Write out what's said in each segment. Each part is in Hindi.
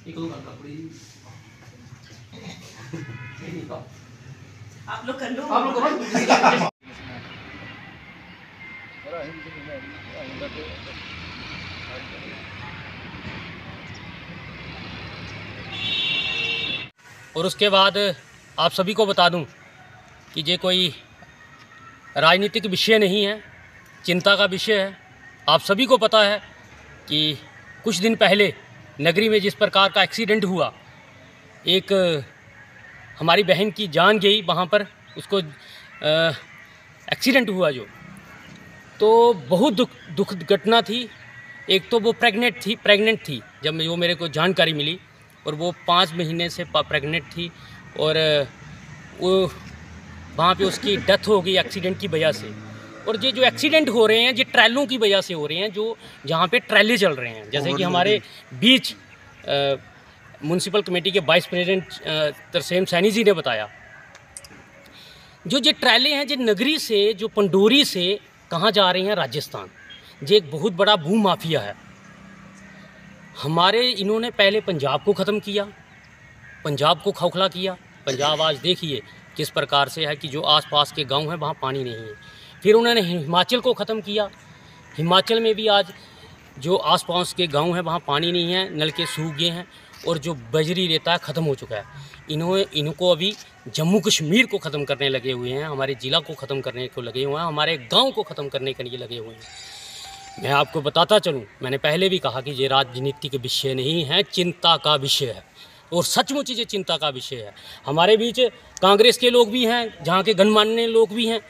आप लोग कर लो। और उसके बाद आप सभी को बता दूं कि ये कोई राजनीतिक विषय नहीं है, चिंता का विषय है। आप सभी को पता है कि कुछ दिन पहले नगरी में जिस प्रकार का एक्सीडेंट हुआ, एक हमारी बहन की जान गई वहाँ पर, उसको एक्सीडेंट हुआ जो, तो बहुत दुखद घटना थी। एक तो वो प्रेग्नेंट थी जब वो मेरे को जानकारी मिली, और वो 5 महीने से प्रेग्नेंट थी, और वो वहाँ पे उसकी डेथ हो गई एक्सीडेंट की वजह से। और ये जो एक्सीडेंट हो रहे हैं ये ट्रैलों की वजह से हो रहे हैं, जो जहाँ पे ट्रैले चल रहे हैं। जैसे कि हमारे बीच म्यूनसिपल कमेटी के वाइस प्रेसिडेंट तरसेम सैनी जी ने बताया, जो ये ट्रैले हैं ये नगरी से, जो पंडोरी से कहाँ जा रहे हैं, राजस्थान। ये एक बहुत बड़ा भू माफिया है। हमारे इन्होंने पहले पंजाब को ख़त्म किया, पंजाब को खोखला किया। पंजाब आज देखिए किस प्रकार से है कि जो आसपास के गांव हैं वहाँ पानी नहीं है। फिर उन्होंने हिमाचल को ख़त्म किया। हिमाचल में भी आज जो आसपास के गांव हैं वहाँ पानी नहीं है, नलके सूख गए हैं, और जो बजरी रेता है ख़त्म हो चुका है। इनको अभी जम्मू कश्मीर को ख़त्म करने लगे हुए हैं, हमारे ज़िला को ख़त्म करने को लगे हुए हैं, हमारे गाँव को ख़त्म करने के लिए लगे हुए हैं। मैं आपको बताता चलूं, मैंने पहले भी कहा कि ये राजनीतिक विषय नहीं है, चिंता का विषय है, और सचमुच ये चिंता का विषय है। हमारे बीच कांग्रेस के लोग भी हैं, जहाँ के गणमान्य लोग भी हैं।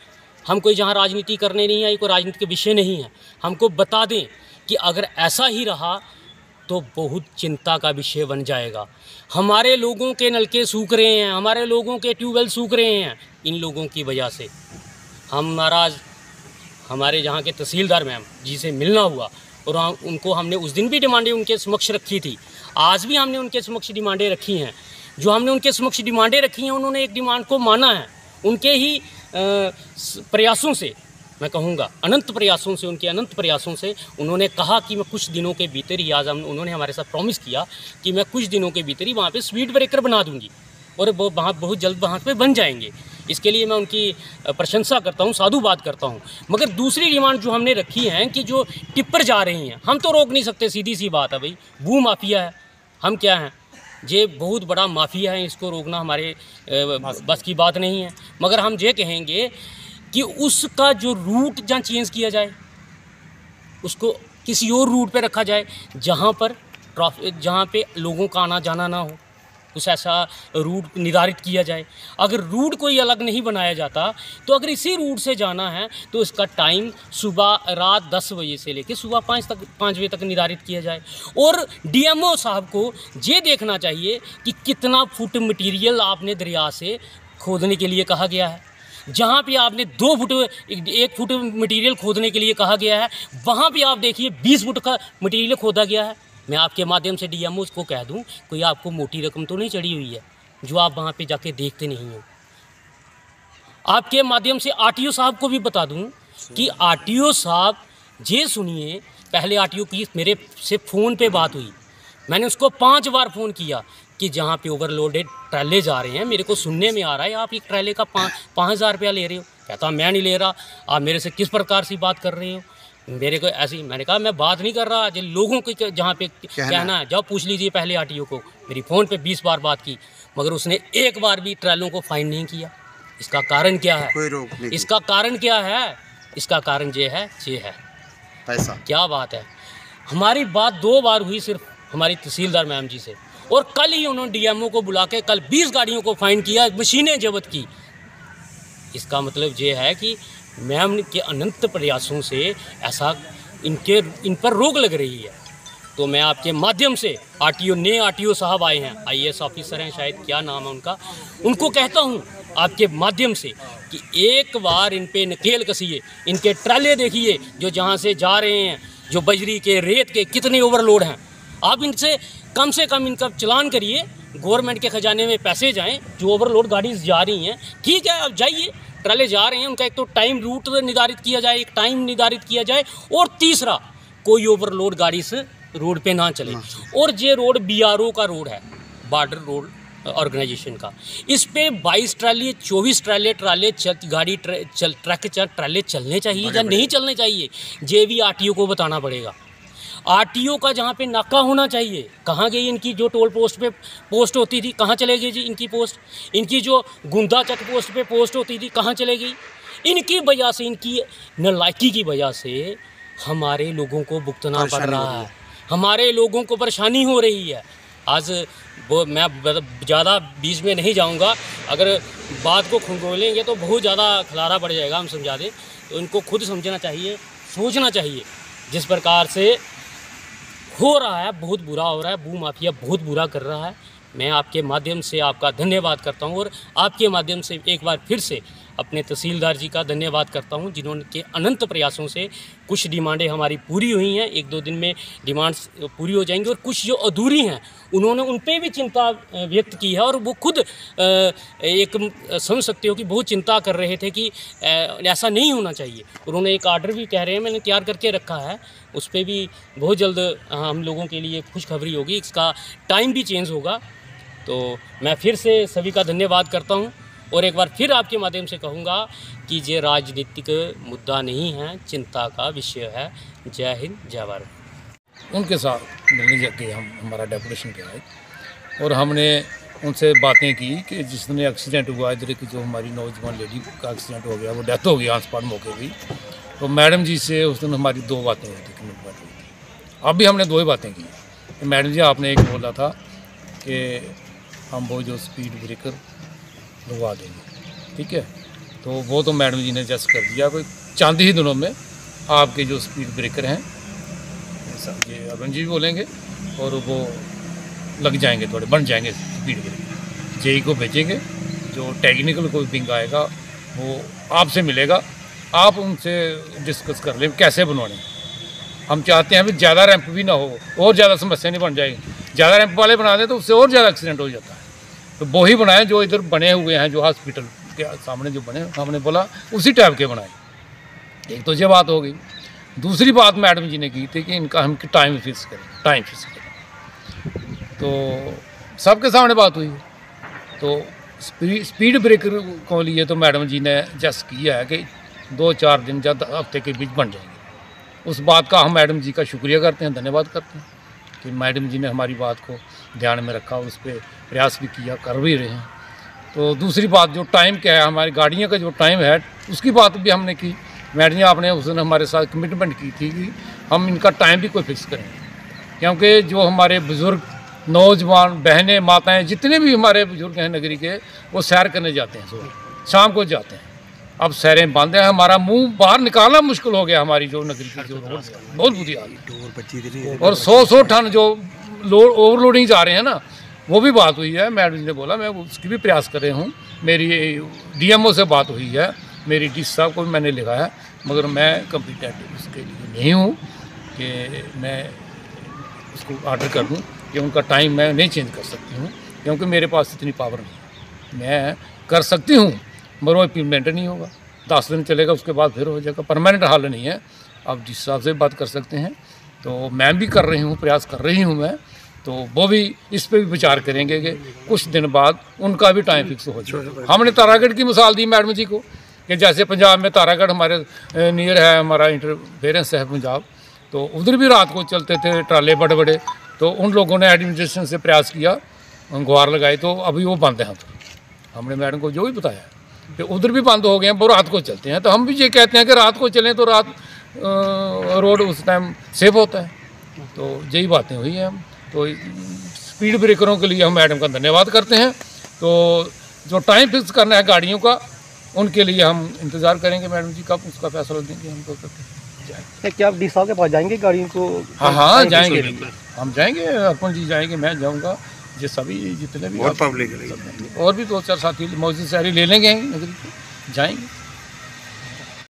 हम कोई जहाँ राजनीति करने नहीं आए, कोई राजनीतिक विषय नहीं है। हमको बता दें कि अगर ऐसा ही रहा तो बहुत चिंता का विषय बन जाएगा। हमारे लोगों के नलके सूख रहे हैं, हमारे लोगों के ट्यूबवेल सूख रहे हैं, इन लोगों की वजह से। हम नाराज़, हमारे जहाँ के तहसीलदार मैम जी से मिलना हुआ, और उनको हमने उस दिन भी डिमांडें उनके समक्ष रखी थी, आज भी हमने उनके समक्ष डिमांडें रखी हैं। जो हमने उनके समक्ष डिमांडें रखी हैं, उन्होंने एक डिमांड को माना है। उनके ही प्रयासों से, मैं कहूँगा अनंत प्रयासों से, उनके अनंत प्रयासों से उन्होंने कहा कि मैं कुछ दिनों के भीतर ही, आज उन्होंने हमारे साथ प्रॉमिस किया कि मैं कुछ दिनों के भीतर ही वहाँ पे स्पीड ब्रेकर बना दूँगी, और वो वहाँ बहुत जल्द वहाँ पे बन जाएंगे। इसके लिए मैं उनकी प्रशंसा करता हूँ, साधुवाद करता हूँ। मगर दूसरी डिमांड जो हमने रखी है कि जो टिप्पर जा रही हैं, हम तो रोक नहीं सकते, सीधी सी बात है भाई, भू माफिया है। हम क्या हैं, ये बहुत बड़ा माफिया है, इसको रोकना हमारे बस की बात नहीं है। मगर हम ये कहेंगे कि उसका जो रूट जहाँ चेंज किया जाए, उसको किसी और रूट पे रखा जाए जहाँ पे लोगों का आना जाना ना हो, कुछ ऐसा रूट निर्धारित किया जाए। अगर रूट कोई अलग नहीं बनाया जाता, तो अगर इसी रूट से जाना है तो इसका टाइम सुबह रात 10 बजे से लेकर सुबह 5 बजे तक निर्धारित किया जाए। और डीएमओ साहब को ये देखना चाहिए कि कितना फुट मटेरियल आपने दरिया से खोदने के लिए कहा गया है। जहाँ पे आपने 2 फुट 1 फुट मटेरियल खोदने के लिए कहा गया है, वहाँ पे आप देखिए 20 फुट का मटेरियल खोदा गया है। मैं आपके माध्यम से डीएमओ को कह दूं, कोई आपको मोटी रकम तो नहीं चढ़ी हुई है जो आप वहाँ पे जाके देखते नहीं हो। आपके माध्यम से आरटीओ साहब को भी बता दूं कि आरटीओ साहब, ये सुनिए, पहले आरटीओ की मेरे से फ़ोन पे बात हुई, मैंने उसको 5 बार फ़ोन किया कि जहाँ पे ओवरलोडेड ट्रैले जा रहे हैं, मेरे को सुनने में आ रहा है आप एक ट्रैले का 5,000 रुपया ले रहे हो। कहता मैं नहीं ले रहा, आप मेरे से किस प्रकार से बात कर रहे हो। मेरे को ऐसी, मैंने कहा मैं बात नहीं कर रहा, जो लोगों को जहाँ पे कहना है जाओ पूछ लीजिए पहले आरटीओ को। मेरी फ़ोन पे 20 बार बात की, मगर उसने एक बार भी ट्रैलों को फाइन नहीं किया। इसका कारण क्या है? कोई रोक नहीं। इसका कारण क्या है? इसका कारण ये है पैसा। क्या बात है। हमारी बात 2 बार हुई सिर्फ हमारी तहसीलदार मैम जी से, और कल ही उन्होंने डीएमओ को बुला के कल 20 गाड़ियों को फाइन किया, मशीनें जब्त की। इसका मतलब ये है कि मैम के अनंत प्रयासों से ऐसा इन पर रोक लग रही है। तो मैं आपके माध्यम से आरटीओ साहब आए हैं, आईएएस ऑफिसर हैं शायद, क्या नाम है उनका, उनको कहता हूं आपके माध्यम से कि एक बार इन पे नकेल कसिए, इनके ट्राले देखिए जो जहां से जा रहे हैं, जो बजरी के रेत के कितने ओवरलोड हैं। आप इनसे कम से कम इनका चलान करिए, गवर्नमेंट के खजाने में पैसे जाएं। जो ओवरलोड गाड़ी जा रही हैं, ठीक है आप जाइए, ट्राले जा रहे हैं, उनका एक तो टाइम रूट निर्धारित किया जाए, एक टाइम निर्धारित किया जाए, और तीसरा कोई ओवरलोड गाड़ी से रोड पे ना चले। और ये रोड BRO का रोड है, बॉर्डर रोड ऑर्गेनाइजेशन का। इस पे 22 ट्राले 24 ट्राले गाड़ी ट्रक ट्राले चलने चाहिए या नहीं चलने चाहिए, ये भी RTO को बताना पड़ेगा। RTO का जहाँ पे नाका होना चाहिए, कहाँ गई इनकी जो टोल पोस्ट पे पोस्ट होती थी, कहाँ चले गई जी इनकी पोस्ट? इनकी जो गुंदा चेक पोस्ट पे पोस्ट होती थी, कहाँ चले गई? इनकी वजह से, इनकी नालायकी की वजह से हमारे लोगों को भुगतना पड़ रहा है, हमारे लोगों को परेशानी हो रही है। आज वो मैं ज़्यादा बीच में नहीं जाऊंगा, अगर बात को खंगोलेंगे तो बहुत ज़्यादा खलारा पड़ जाएगा, हम समझा दें। तो इनको खुद समझना चाहिए, सोचना चाहिए। जिस प्रकार से हो रहा है, बहुत बुरा हो रहा है, भू माफिया बहुत बुरा कर रहा है। मैं आपके माध्यम से आपका धन्यवाद करता हूं और आपके माध्यम से एक बार फिर से अपने तहसीलदार जी का धन्यवाद करता हूं, जिन्होंने के अनंत प्रयासों से कुछ डिमांडें हमारी पूरी हुई हैं। 1-2 दिन में डिमांड्स पूरी हो जाएंगी और कुछ जो अधूरी हैं उन्होंने उन पे भी चिंता व्यक्त की है। और वो खुद एक समझ सकते हो कि बहुत चिंता कर रहे थे कि ऐसा नहीं होना चाहिए। उन्होंने एक आर्डर भी कह रहे हैं, मैंने तैयार करके रखा है, उस पर भी बहुत जल्द हम लोगों के लिए खुशखबरी होगी, इसका टाइम भी चेंज होगा। तो मैं फिर से सभी का धन्यवाद करता हूं और एक बार फिर आपके माध्यम से कहूँगा कि ये राजनीतिक मुद्दा नहीं है, चिंता का विषय है। जय हिंद, जय भारत। उनके साथ मिलने जाके हम हमारा डेपुटेशन किया है और हमने उनसे बातें की कि जिसने एक्सीडेंट हुआ, इधर की जो हमारी नौजवान लेडी का एक्सीडेंट हो गया, वो डेथ हो गई ऑन स्पॉट मौके भी। तो मैडम जी से उस दिन हमारी 2 बातें हुई थी, कमिटमेंट हुई थी। अब भी हमने 2 ही बातें की। तो मैडम जी आपने एक बोला था कि हम वो जो स्पीड ब्रेकर लगवा देंगे, ठीक है। तो वो तो मैडम जी ने जस्ट कर दिया, कोई चंद ही दिनों में आपके जो स्पीड ब्रेकर हैं, ये अरुण जी भी बोलेंगे, और वो लग जाएंगे, थोड़े बन जाएंगे स्पीड ब्रेकर। जेई को भेजेंगे, जो टेक्निकल कोई विंग आएगा वो आपसे मिलेगा, आप उनसे डिस्कस कर लें कैसे बनवाने। हम चाहते हैं भी ज़्यादा रैंप भी ना हो और ज़्यादा समस्या नहीं बन जाएगी। ज़्यादा रैंप वाले बना दें तो उससे और ज़्यादा एक्सीडेंट हो जाता है। तो वो ही बनाएं जो इधर बने हुए हैं, जो हॉस्पिटल के सामने जो बने, हमने बोला उसी टाइप के बनाए। एक तो ये बात हो गई। दूसरी बात मैडम जी ने की थी कि इनका हम टाइम फिक्स करें। तो सबके सामने बात हुई। तो स्पीड ब्रेकर को लिए तो मैडम जी ने जस्ट किया है कि 2-4 दिन या हफ्ते के बीच बन जाएंगे। उस बात का हम मैडम जी का शुक्रिया करते हैं, धन्यवाद करते हैं कि मैडम जी ने हमारी बात को ध्यान में रखा, उस पर प्रयास भी किया, कर भी रहे हैं। तो दूसरी बात जो टाइम क्या है, हमारी गाड़ियों का जो टाइम है, उसकी बात भी हमने की। मैडम जी आपने उस दिन हमारे साथ कमिटमेंट की थी कि हम इनका टाइम भी कोई फिक्स करेंगे, क्योंकि जो हमारे बुज़ुर्ग, नौजवान, बहनें, माताएं, जितने भी हमारे बुज़ुर्ग हैं नगरी के, वो सैर करने जाते हैं, सुबह शाम को जाते हैं। अब सैरें बंद हैं, हमारा मुंह बाहर निकालना मुश्किल हो गया। हमारी जो नगरी की जो रोड बहुत बुरी हाल है, और 100 टन जो ओवरलोडिंग जा रहे हैं ना, वो भी बात हुई है। मैडम जी ने बोला मैं उसकी भी प्रयास कर रहा हूँ। मेरी DMO से बात हुई है, मेरी DC साहब को भी मैंने लिखा है, मगर मैं कम्पिटेंट उसके लिए नहीं हूँ कि मैं उसको ऑर्डर कर दूँ कि उनका टाइम मैं नहीं चेंज कर सकती हूँ, क्योंकि मेरे पास इतनी पावर नहीं। मैं कर सकती हूँ मगर वो इम्प्लीमेंट नहीं होगा। 10 दिन चलेगा, उसके बाद फिर हो जाएगा। परमानेंट हल नहीं है। आप जिस हिसाब से बात कर सकते हैं, तो मैं भी कर रही हूँ, प्रयास कर रही हूँ मैं। तो वो भी इस पे भी विचार करेंगे कि कुछ दिन बाद उनका भी टाइम फिक्स हो जाए। हमने तारागढ़ की मिसाल दी मैडम जी को कि जैसे पंजाब में तारागढ़ हमारे नियर है, हमारा इंटरफेरेंस है पंजाब, तो उधर भी रात को चलते थे ट्राले बड़े बड़े। तो उन लोगों ने एडमिनिस्ट्रेशन से प्रयास किया, गुहार लगाई, तो अभी वो बंद हैं। हमने मैडम को जो भी बताया कि उधर भी बंद हो गए हैं, वो रात को चलते हैं। तो हम भी ये कहते हैं कि रात को चलें तो रात रोड उस टाइम सेफ होता है। तो यही बातें हुई हैं। तो स्पीड ब्रेकरों के लिए हम मैडम का धन्यवाद करते हैं। तो जो टाइम फिक्स करना है गाड़ियों का, उनके लिए हम इंतज़ार करेंगे मैडम जी कब उसका फैसला देंगे हमको करते। क्या आप DC साहब के पास जाएंगे गाड़ियों को? हाँ जाएंगे, हम जाएंगे, अर्पण जी जाएंगे, मैं जाऊँगा, ये सभी जितने भी और पब्लिक और भी 2-4 साथी मौजूद सारी ले लेंगे, जाएंगे।